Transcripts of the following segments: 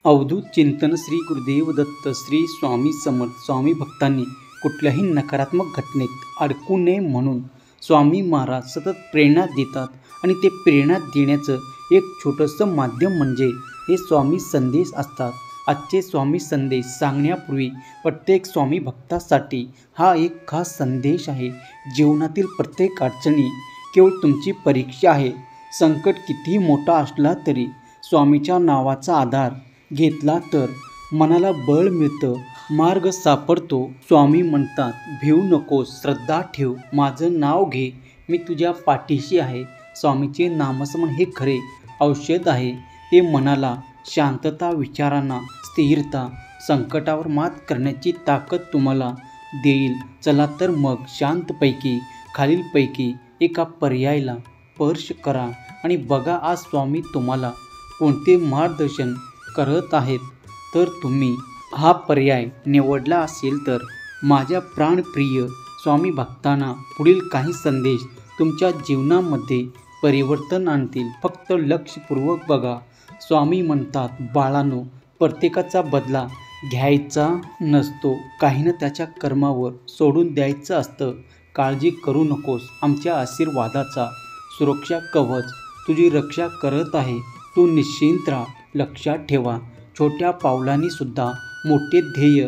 अवधूत चिंतन श्री गुरुदेव दत्त श्री स्वामी समर्थ. स्वामी भक्तांनी कुठल्याही नकारात्मक घटनेत अडकू नये म्हणून स्वामी महाराज सतत प्रेरणा देतात आणि ते प्रेरणा देण्याचं एक छोटंसं माध्यम म्हणजे हे स्वामी संदेश असतात. आजचे स्वामी संदेश सांगण्यापूर्वी प्रत्येक स्वामी भक्तासाठी हा एक खास संदेश आहे. जीवनातील प्रत्येक अडचणी केवळ तुमची परीक्षा आहे. संकट कितीही मोठा असला तरी स्वामीच्या नावाचा आधार घेतला तर मनाला बळ मिळतं, मार्ग सापडतो. स्वामी म्हणतात, भिवू नकोस, श्रद्धा ठेव, माझं नाव घे, मी तुझ्या पाठीशी आहे. स्वामीचे नामस्मरण हे खरे औषध आहे. ते मनाला शांतता, विचारांना स्थिरता, संकटावर मात करण्याची ताकद तुम्हाला देईल. चला तर मग शांतपैकी खालीलपैकी एका पर्यायाला स्पर्श करा आणि बघा आज स्वामी तुम्हाला कोणते मार्गदर्शन करत आहेत. तर तुम्ही हा पर्याय निवडला असेल तर माझ्या प्राणप्रिय स्वामी भक्तांना पुढील काही संदेश तुमच्या जीवनामध्ये परिवर्तन आणतील. फक्त लक्षपूर्वक बघा. स्वामी म्हणतात, बाळांनो, प्रत्येकाचा बदला घ्यायचा नसतो, काहींना त्याच्या कर्मावर सोडून द्यायचं असतं. काळजी करू नकोस, आमच्या आशीर्वादाचा सुरक्षा कवच तुझी रक्षा करत आहे. तू निश्चिंत राहा. लक्षात ठेवा, छोट्या पावलांनी सुद्धा मोठे ध्येय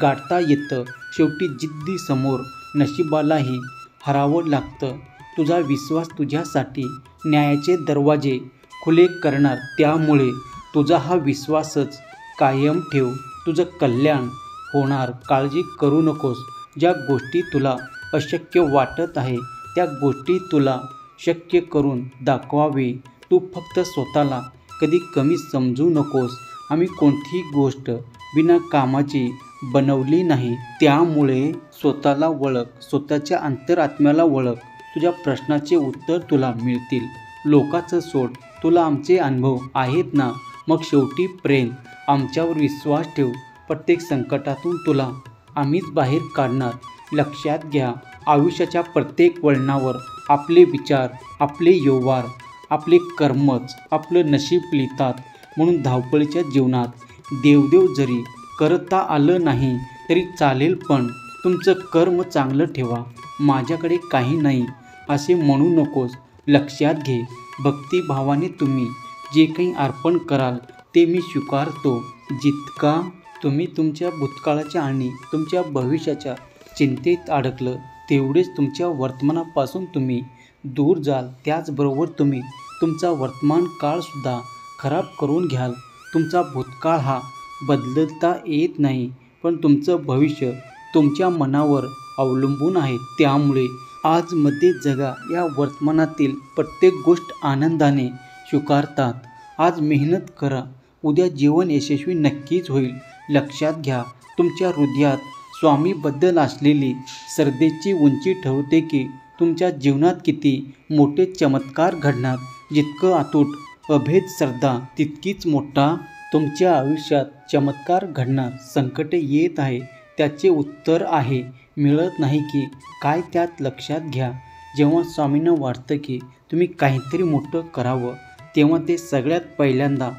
गाठता येतं. शेवटी जिद्दीसमोर नशिबालाही हरावं लागतं. तुझा विश्वास तुझ्यासाठी न्यायाचे दरवाजे खुले करणार. त्यामुळे तुझा हा विश्वासच कायम ठेव. तुझं कल्याण होणार. काळजी करू नकोस. ज्या गोष्टी तुला अशक्य वाटत आहे त्या गोष्टी तुला शक्य करून दाखवावे. तू फक्त स्वतःला कधी कमी समजू नकोस. आम्ही कोणतीही गोष्ट बिना कामाची बनवली नाही. त्यामुळे स्वतःला ओळख, स्वतःच्या अंतरात्म्याला ओळख. तुझ्या प्रश्नाचे उत्तर तुला मिळतील. लोकांचं सोड, तुला आमचे अनुभव आहेत ना. मग शेवटी प्रेम, आमच्यावर विश्वास ठेव. प्रत्येक संकटातून तुला आम्हीच बाहेर काढणार. लक्षात घ्या, आयुष्याच्या प्रत्येक वळणावर आपले विचार, आपले व्यवहार, आपले कर्मच आपलं नशीब लिहितात. म्हणून धावपळीच्या जीवनात देवदेव जरी करता आलं नाही तरी चालेल, पण तुमचं कर्म चांगलं ठेवा. माझ्याकडे काही नाही असे म्हणू नकोस. लक्षात घे, भक्तिभावाने तुम्ही जे काही अर्पण कराल ते मी स्वीकारतो. जितका तुम्ही तुमच्या भूतकाळाच्या आणि तुमच्या भविष्याच्या चिंतेत अडकलं तेवढेच तुमच्या वर्तमानापासून तुम्ही दूर जाल. त्याचबरोबर तुम्ही तुमचा वर्तमान काळसुद्धा खराब करून घ्याल. तुमचा भूतकाळ हा बदलता येत नाही, पण तुमचं भविष्य तुमच्या मनावर अवलंबून आहे. त्यामुळे आजमध्ये जगा. या वर्तमानातील प्रत्येक गोष्ट आनंदाने स्वीकारतात. आज मेहनत करा, उद्या जीवन यशस्वी नक्कीच होईल. लक्षात घ्या, तुमच्या हृदयात स्वामीबद्दल असलेली श्रद्धेची उंची ठरवते की तुमच्या जीवनात किती मोठे चमत्कार घडणार. जितकं अतूट अभेद श्रद्धा तितकीच मोठा तुमच्या आयुष्यात चमत्कार घडणार. संकटे येत आहे त्याचे उत्तर आहे मिळत नाही की काय त्यात लक्षात घ्या. जेव्हा स्वामींना वाटतं की तुम्ही काहीतरी मोठं करावं तेव्हा ते सगळ्यात पहिल्यांदा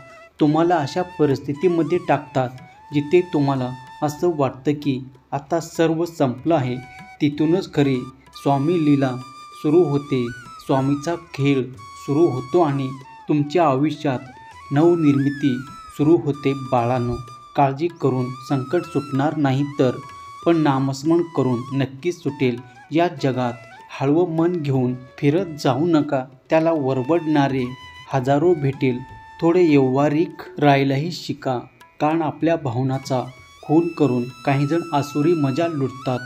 तुम्हाला अशा परिस्थितीमध्ये टाकतात जिथे तुम्हाला असं वाटतं की आता सर्व संपलं आहे. तिथूनच खरी स्वामी लीला सुरू होते. स्वामीचा खेळ सुरू होतो आणि तुमच्या आयुष्यात नवनिर्मिती सुरू होते. बाळांनो, काळजी करून संकट सुटणार नाही तर पण नामस्मरण करून नक्कीच सुटेल. या जगात हळवं मन घेऊन फिरत जाऊ नका. त्याला वरबडणारे हजारो भेटेल. थोडे व्यावहारिक राहायलाही शिका, कारण आपल्या भावनाचा खून करून काहीजण आसुरी मजा लुटतात.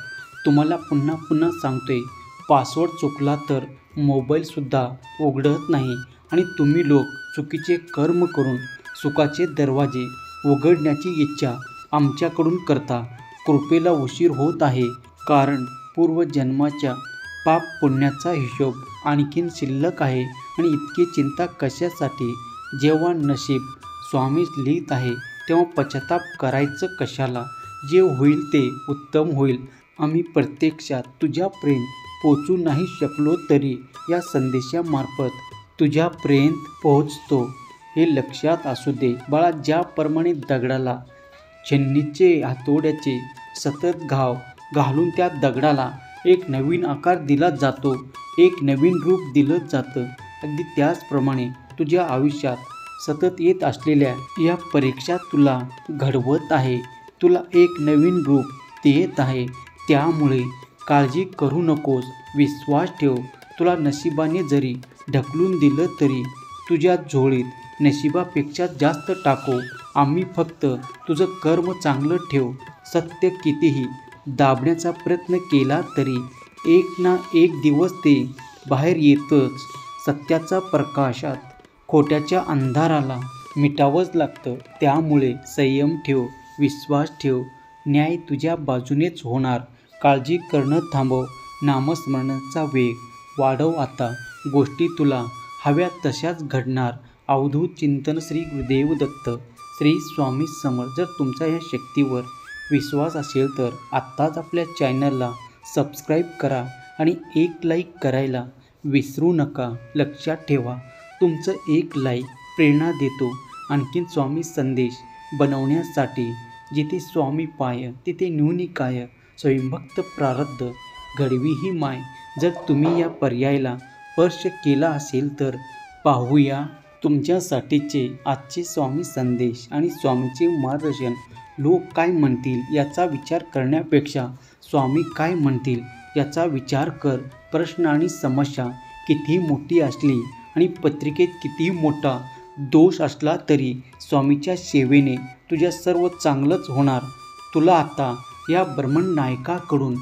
तुम्हाला पुन्हा पुन्हा सांगतोय, पासवर्ड चुकला तर मोबाईलसुद्धा उघडत नाही आणि तुम्ही लोक चुकीचे कर्म करून सुखाचे दरवाजे उघडण्याची इच्छा आमच्याकडून करता. कृपेला उशीर होत आहे, कारण पूर्वजन्माच्या पाप पुण्याचा हिशोब आणखीन शिल्लक आहे. आणि इतकी चिंता कशासाठी? जेव्हा नशीब स्वामीच लिहित आहे तेव्हा पश्चाताप करायचं कशाला? जे होईल ते उत्तम होईल. आम्ही प्रत्यक्षात तुझ्यापर्यंत पोचू नाही शकलो तरी या संदेशामार्फत तुझ्यापर्यंत पोहोचतो. हे लक्षात असू दे बाळा. ज्याप्रमाणे दगडाला छन्नीचे हातोड्याचे सतत घाव घालून त्या दगडाला एक नवीन आकार दिला जातो, एक नवीन रूप दिलं जातं, अगदी त्याचप्रमाणे तुझ्या आयुष्यात सतत येत असलेल्या या परीक्षा तुला घडवत आहे, तुला एक नवीन रूप देत आहे. त्यामुळे काळजी करू नकोस, विश्वास ठेव. तुला नशिबाने जरी ढकलून दिलं तरी तुझ्या झोळीत नशिबापेक्षा जास्त टाको. आम्ही फक्त तुझं कर्म चांगलं ठेव. सत्य कितीही दाबण्याचा प्रयत्न केला तरी एक ना एक दिवस ते बाहेर येतच. सत्याच्या प्रकाशात खोट्याच्या अंधाराला मिटावंच लागतं. त्यामुळे संयम ठेव, विश्वास ठेव. न्याय तुझ्या बाजूनेच होणार. काळजी करणं थांबव. नामस्मरणाचा वेग वाढव आता. गोष्टी तुला हव्या तशाच घडणार. अवधूत चिंतन श्री गुरुदेव दत्त श्री स्वामी समर्थ. जर तुमचा या शक्तीवर विश्वास असेल तर आत्ताच आपल्या चॅनलला सबस्क्राईब करा आणि एक लाईक करायला विसरू नका. लक्षात ठेवा, तुमचं एक लाईक प्रेरणा देतो आणखीन स्वामी संदेश बनवण्यासाठी. जिथे स्वामी पाय तिथे न्यूनी काय, स्वयंभक्त प्रारब्ध घडवी ही माय. जर तुम्ही या पर्यायाला स्पर्श केला असेल तर पाहूया तुमच्यासाठीचे आजचे स्वामी संदेश आणि स्वामीचे मार्गदर्शन. लोक काय म्हणतील याचा विचार करण्यापेक्षा स्वामी काय म्हणतील याचा विचार कर. प्रश्न आणि समस्या किती मोठी असली आणि पत्रिकेत किती मोठा दोष असला तरी स्वामीच्या सेवेने तुझ्या सर्व चांगलंच होणार. तुला आता या ब्रह्मण नायकाकडून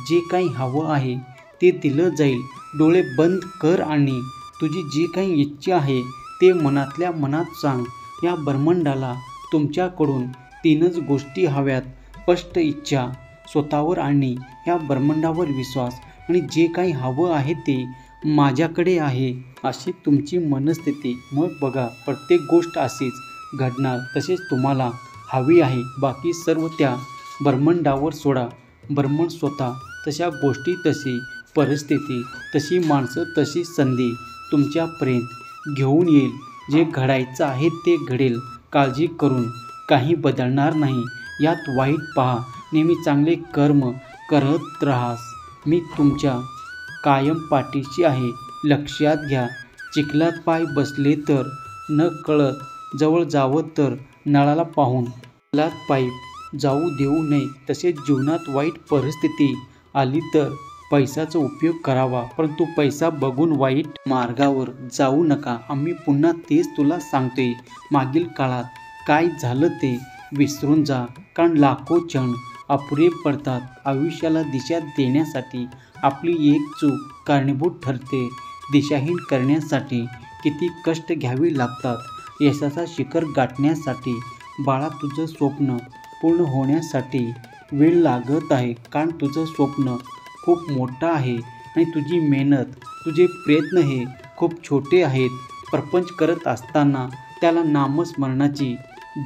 जे काही हवं आहे ते दिलं जाईल. डोळे बंद कर आणि तुझी जी काही इच्छा आहे ते मनातल्या मनात सांग. या ब्रह्मांडाला तुमच्याकडून 3च गोष्टी हव्यात. स्पष्ट इच्छा स्वतःवर आणि या ब्रह्मांडावर विश्वास आणि जे काही हवं आहे ते माझ्याकडे आहे अशी तुमची मनस्थिती. मग बघा प्रत्येक गोष्ट अशीच घडणार. तसेच तुम्हाला हवी आहे. बाकी सर्व त्या ब्रह्मांडावर सोडा. ब्रह्मांड स्वतः तशा गोष्टी, तशी परिस्थिती, तशी माणसं, तशी संधी तुमच्यापर्यंत घेऊन येईल. जे घडायचं आहे ते घडेल. काळजी करून काही बदलणार नाही. यात वाईट पहा, नेहमी चांगले कर्म करत राहास. मी तुमच्या कायम पाठीशी आहे. लक्षात घ्या. चिखलात पाय बसले तर न कळत जवळ जावं तर नळाला पाहून चिखलात पाय जाऊ देऊ नये. तसेच जीवनात वाईट परिस्थिती आली तर पैशाचा उपयोग करावा, परंतु पैसा बघून वाईट मार्गावर जाऊ नका. आम्ही पुन्हा तेच तुला सांगतोय. मागील काळात काय झालं ते विसरून जा, कारण लाखो क्षण अपुरे पडतात. आयुष्याला दिशा देण्यासाठी आपली एक चूक कारणीभूत ठरते. दिशाहीन करण्यासाठी किती कष्ट घ्यावे लागतात. यशाचा शिखर गाठण्यासाठी बाळा तुझं स्वप्न पूर्ण होण्यासाठी वेळ लागत आहे, कारण तुझं स्वप्न खूप मोठं आहे आणि तुझी मेहनत, तुझे प्रयत्न हे खूप छोटे आहेत. प्रपंच करत असताना त्याला नामस्मरणाची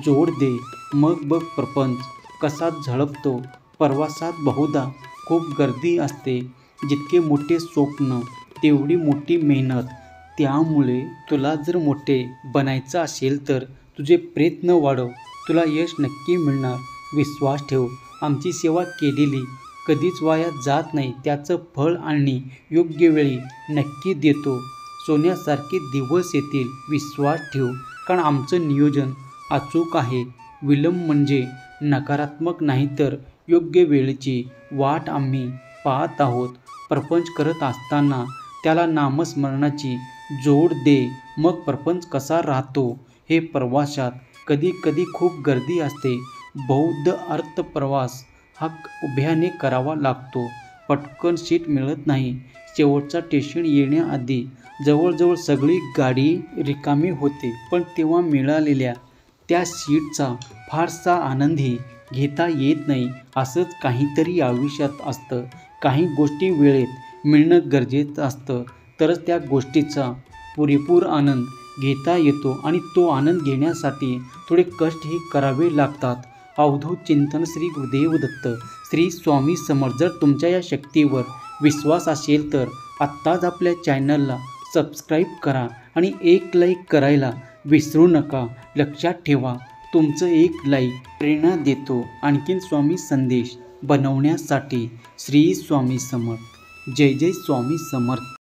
जोड दे. मग बघ प्रपंच कसा झळकतो. प्रवासात बहुधा खूप गर्दी असते. जितके मोठे स्वप्न तेवढी मोठी मेहनत. त्यामुळे तुला जर मोठे बनायचं असेल तर तुझे प्रयत्न वाढव. तुला यश नक्की मिळणार. विश्वास ठेव. आमची सेवा केलेली कधीच वाया जात नाही. त्याचं फळ आणि योग्य वेळी नक्की देतो. सोन्यासारखे दिवस येतील. विश्वास ठेव, कारण आमचं नियोजन अचूक आहे. विलंब म्हणजे नकारात्मक नाही तर योग्य वेळेची वाट आम्ही पाहत आहोत. प्रपंच करत असताना त्याला नामस्मरणाची जोड दे. मग प्रपंच कसा राहतो हे प्रवासात कधी कधी खूप गर्दी असते. बौद्ध अर्थ प्रवास हा उभ्याने करावा लागतो. पटकन सीट मिळत नाही. शेवटचा स्टेशन येण्याआधी जवळजवळ सगळी गाडी रिकामी होते, पण तेव्हा मिळालेल्या त्या सीटचा फारसा आनंदही घेता येत नाही. असंच काहीतरी आयुष्यात असतं. काही गोष्टी वेळेत मिळणं गरजेचं असतं, तरच त्या गोष्टीचा पुरेपूर आनंद घेता येतो आणि तो आनंद घेण्यासाठी थोडे कष्टही करावे लागतात. अवधूत चिंतन श्री गुरुदेव दत्त श्री स्वामी समर्थ. जर तुमच्या या शक्तीवर विश्वास असेल तर आत्ताच आपल्या चॅनलला सबस्क्राईब करा आणि एक लाईक करायला विसरू नका. लक्षात ठेवा, तुमचं एक लाईक प्रेरणा देतो आणखीन स्वामी संदेश बनवण्यासाठी. श्री स्वामी समर्थ. जय जय स्वामी समर्थ.